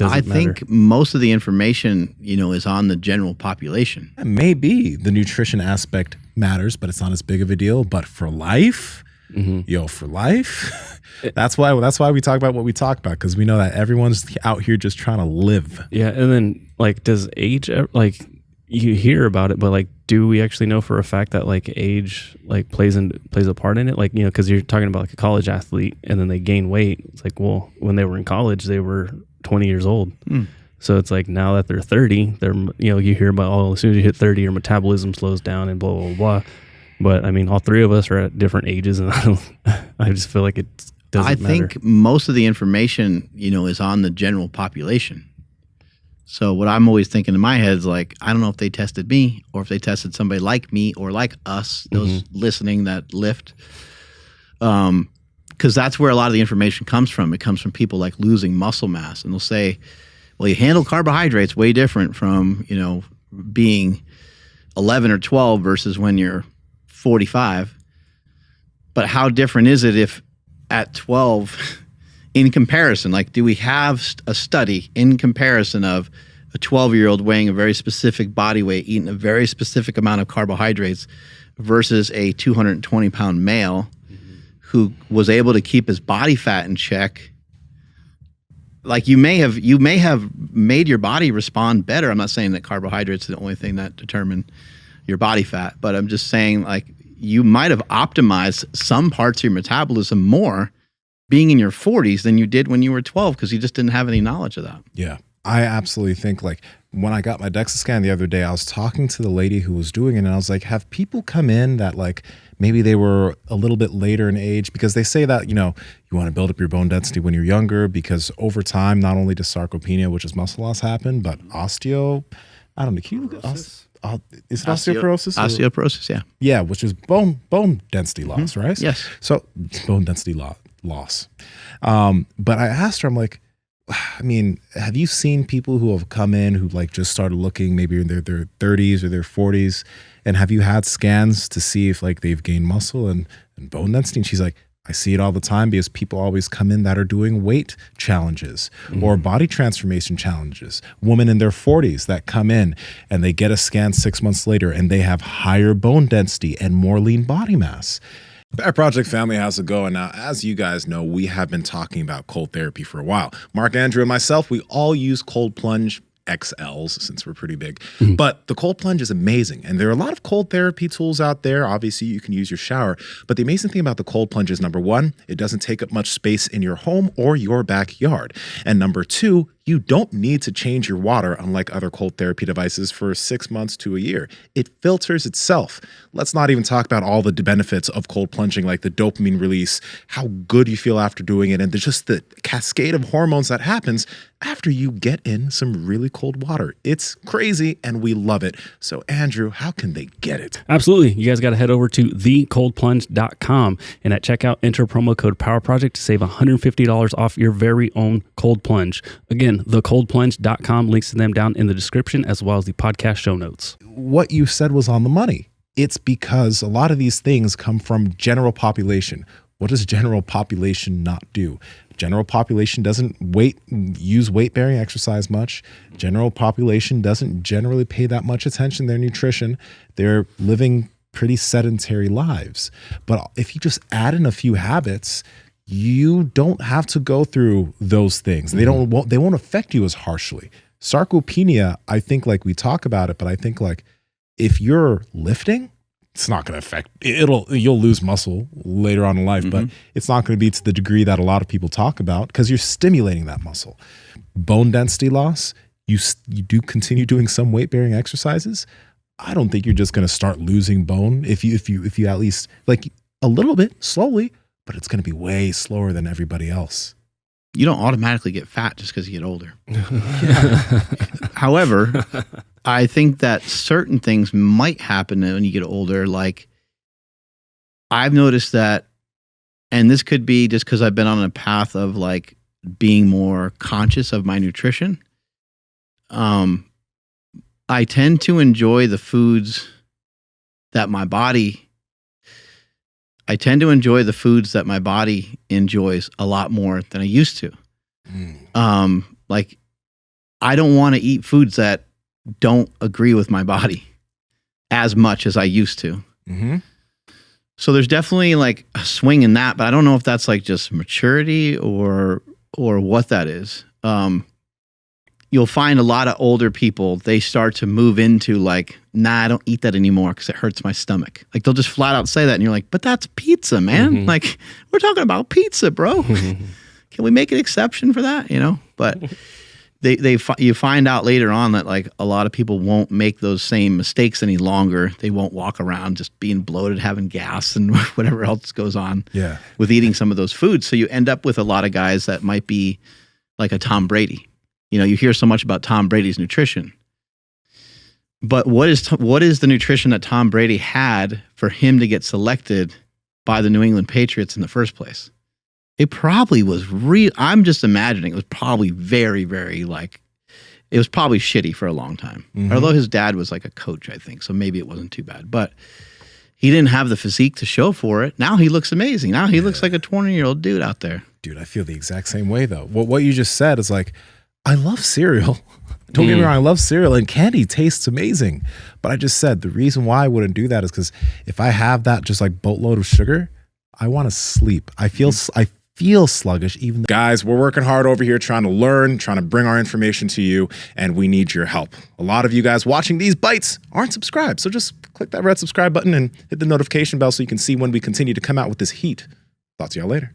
I think most of the information, is on the general population. Maybe the nutrition aspect matters, but it's not as big of a deal. But for life, for life, that's why we talk about what we talk about, because we know that everyone's out here just trying to live. Yeah, and then does age you hear about it, but do we actually know for a fact that age plays a part in it? Because you're talking about a college athlete and then they gain weight. It's well, when they were in college, they were 20 years old. So it's now that they're 30, they're you hear about as soon as you hit 30, your metabolism slows down and blah blah blah. But I mean, all three of us are at different ages, and I just feel like it doesn't matter. I think most of the information is on the general population. So what I'm always thinking in my head is I don't know if they tested me or if they tested somebody like me or like us, those listening that lift. Because that's where a lot of the information comes from. It comes from people losing muscle mass, and they'll say, well, you handle carbohydrates way different from, being 11 or 12 versus when you're 45. But how different is it if at 12, in comparison, do we have a study in comparison of a 12-year-old weighing a very specific body weight, eating a very specific amount of carbohydrates versus a 220-pound male who was able to keep his body fat in check? You may have made your body respond better. I'm not saying that carbohydrates are the only thing that determine your body fat, but I'm just saying you might have optimized some parts of your metabolism more being in your 40s than you did when you were 12, because you just didn't have any knowledge of that. Yeah, I absolutely think when I got my DEXA scan the other day, I was talking to the lady who was doing it, and I was like, have people come in that maybe they were a little bit later in age? Because they say that, you want to build up your bone density when you're younger, because over time, not only does sarcopenia, which is muscle loss, happen, but I don't know, can you look at is it osteoporosis? Osteoporosis, yeah. Yeah, which is bone density loss, right? Yes. So bone density loss. But I asked her, I'm like, I mean, have you seen people who have come in who just started looking maybe in their 30s or their 40s, and have you had scans to see if they've gained muscle and bone density? And she's like, I see it all the time, because people always come in that are doing weight challenges or body transformation challenges. Women in their 40s that come in and they get a scan 6 months later and they have higher bone density and more lean body mass. Our project family has to go, and now, as you guys know, we have been talking about cold therapy for a while. Mark, Andrew, and myself, we all use cold plunge XLs since we're pretty big. But the cold plunge is amazing, and there are a lot of cold therapy tools out there. Obviously, you can use your shower, but the amazing thing about the cold plunge is, number one, it doesn't take up much space in your home or your backyard, and number two, you don't need to change your water, unlike other cold therapy devices, for 6 months to a year. It filters itself. Let's not even talk about all the benefits of cold plunging, like the dopamine release, how good you feel after doing it, and just the cascade of hormones that happens after you get in some really cold water. It's crazy, and we love it. So, Andrew, how can they get it? Absolutely. You guys got to head over to thecoldplunge.com, and at checkout, enter promo code PowerProject to save $150 off your very own cold plunge. Again, thecoldplunge.com, links to them down in the description, as well as the podcast show notes. What you said was on the money. It's because a lot of these things come from general population. What does general population not do? General population doesn't use weight-bearing exercise much. General population doesn't generally pay that much attention to their nutrition. They're living pretty sedentary lives. But if you just add in a few habits, you don't have to go through those things. They won't affect you as harshly. Sarcopenia, I think we talk about it, but I think if you're lifting, it's not going to affect you'll lose muscle later on in life, but it's not going to be to the degree that a lot of people talk about, because you're stimulating that muscle. Bone density loss, you do continue doing some weight bearing exercises. I don't think you're just going to start losing bone if you at least a little bit slowly, but it's going to be way slower than everybody else. You don't automatically get fat just because you get older. However, I think that certain things might happen when you get older. I've noticed that, and this could be just because I've been on a path of being more conscious of my nutrition. I tend to enjoy the foods that my body enjoys a lot more than I used to. I don't want to eat foods that don't agree with my body as much as I used to. Mm-hmm. So there's definitely like a swing in that, but I don't know if that's like just maturity or what that is. You'll find a lot of older people, they start to move into like, nah, I don't eat that anymore because it hurts my stomach. Like they'll just flat out say that and you're like, but that's pizza, man. Mm-hmm. Like we're talking about pizza, bro. Can we make an exception for that? You know, but you find out later on that like a lot of people won't make those same mistakes any longer. They won't walk around just being bloated, having gas and whatever else goes on with eating some of those foods. So you end up with a lot of guys that might be like a Tom Brady. You know, you hear so much about Tom Brady's nutrition, but what is the nutrition that Tom Brady had for him to get selected by the New England Patriots in the first place? It probably was real. I'm just imagining it was probably very, very like, it was probably shitty for a long time. Mm-hmm. Although his dad was like a coach, I think, so maybe it wasn't too bad. But he didn't have the physique to show for it. Now he looks amazing. Now he looks like a 20-year-old dude out there. Dude, I feel the exact same way though. What you just said is like, I love cereal. Don't get me wrong, I love cereal and candy tastes amazing. But I just said the reason why I wouldn't do that is because if I have that just like boatload of sugar, I want to sleep. I feel sluggish even though guys, we're working hard over here trying to learn, trying to bring our information to you, and we need your help. A lot of you guys watching these bites aren't subscribed. So just click that red subscribe button and hit the notification bell so you can see when we continue to come out with this heat. Talk to y'all later.